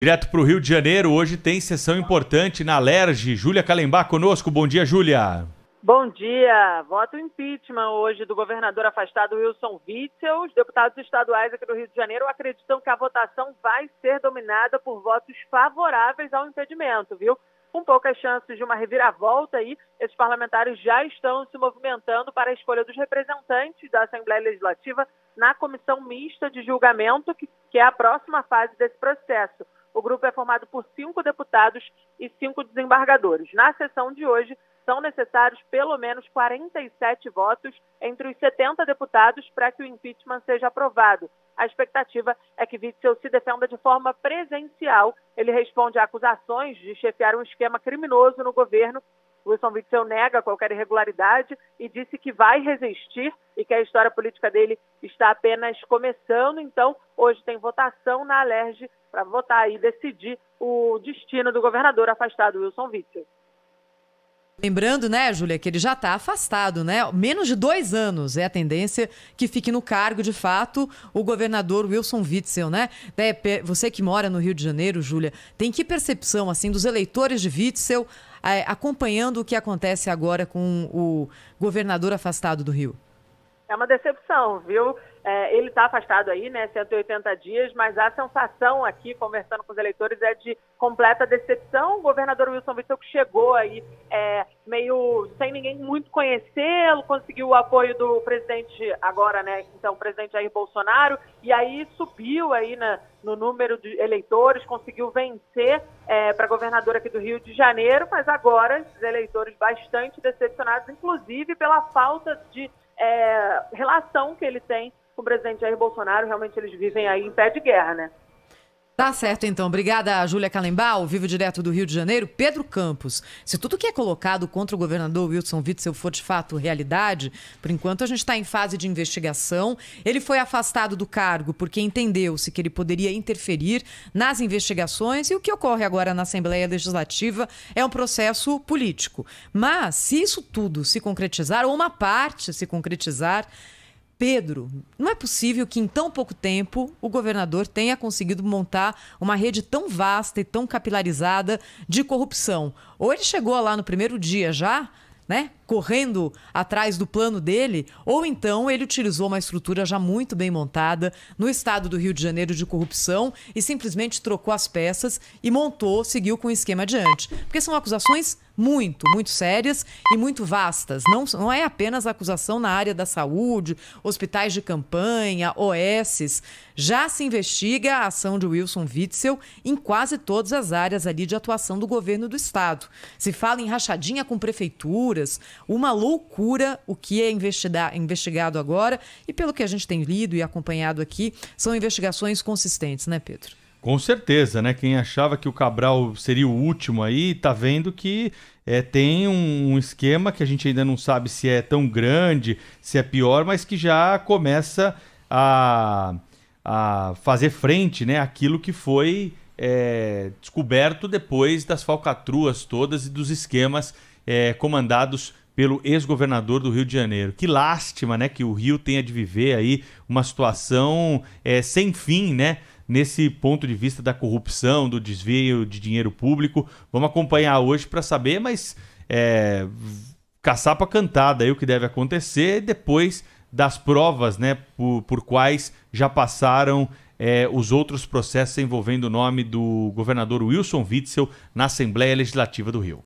Direto para o Rio de Janeiro, hoje tem sessão importante na Alerj. Júlia Calembach conosco. Bom dia, Júlia. Bom dia. Voto impeachment hoje do governador afastado Wilson Witzel. Os deputados estaduais aqui do Rio de Janeiro acreditam que a votação vai ser dominada por votos favoráveis ao impedimento, viu? Com poucas chances de uma reviravolta aí, esses parlamentares já estão se movimentando para a escolha dos representantes da Assembleia Legislativa na comissão mista de julgamento, que é a próxima fase desse processo. O grupo é formado por 5 deputados e 5 desembargadores. Na sessão de hoje, são necessários pelo menos 47 votos entre os 70 deputados para que o impeachment seja aprovado. A expectativa é que Witzel se defenda de forma presencial. Ele responde a acusações de chefiar um esquema criminoso no governo. Wilson Witzel nega qualquer irregularidade e disse que vai resistir e que a história política dele está apenas começando. Então, hoje tem votação na Alerj para votar e decidir o destino do governador afastado, Wilson Witzel. Lembrando, né, Júlia, que ele já está afastado, né? Menos de 2 anos é a tendência que fique no cargo, de fato, o governador Wilson Witzel, né? Você que mora no Rio de Janeiro, Júlia, tem que percepção, assim, dos eleitores de Witzel acompanhando o que acontece agora com o governador afastado do Rio? É uma decepção, viu? Ele está afastado aí, né, 180 dias, mas a sensação aqui, conversando com os eleitores, é de completa decepção. O governador Wilson Witzel que chegou aí meio sem ninguém muito conhecê-lo, conseguiu o apoio do presidente agora, né, então o presidente Jair Bolsonaro, e aí subiu aí no número de eleitores, conseguiu vencer para governador aqui do Rio de Janeiro, mas agora os eleitores bastante decepcionados, inclusive pela falta de relação que ele tem com o presidente Jair Bolsonaro. Realmente eles vivem aí em pé de guerra, né? Tá certo, então. Obrigada, Júlia Calembach, ao vivo direto do Rio de Janeiro. Pedro Campos, se tudo que é colocado contra o governador Wilson Witzel for de fato realidade, por enquanto a gente está em fase de investigação. Ele foi afastado do cargo porque entendeu-se que ele poderia interferir nas investigações, e o que ocorre agora na Assembleia Legislativa é um processo político. Mas, se isso tudo se concretizar, ou uma parte se concretizar, Pedro, não é possível que em tão pouco tempo o governador tenha conseguido montar uma rede tão vasta e tão capilarizada de corrupção. Ou ele chegou lá no primeiro dia já, né, correndo atrás do plano dele, ou então ele utilizou uma estrutura já muito bem montada no estado do Rio de Janeiro de corrupção e simplesmente trocou as peças e seguiu com o esquema adiante. Porque são acusações muito sérias e muito vastas. Não é apenas acusação na área da saúde, hospitais de campanha, OSs. Já se investiga a ação de Wilson Witzel em quase todas as áreas ali de atuação do governo do estado. Se fala em rachadinha com prefeituras, uma loucura o que é investigado agora, e pelo que a gente tem lido e acompanhado aqui, são investigações consistentes, né, Pedro? Com certeza, né? Quem achava que o Cabral seria o último aí, tá vendo que tem um esquema que a gente ainda não sabe se é tão grande, se é pior, mas que já começa a fazer frente, né, àquilo que foi descoberto depois das falcatruas todas e dos esquemas comandados pelo ex-governador do Rio de Janeiro. Que lástima, né, que o Rio tenha de viver aí uma situação sem fim, né, nesse ponto de vista da corrupção, do desvio de dinheiro público. Vamos acompanhar hoje para saber, mas caçapa cantada aí o que deve acontecer depois das provas, né, por quais já passaram os outros processos envolvendo o nome do governador Wilson Witzel na Assembleia Legislativa do Rio.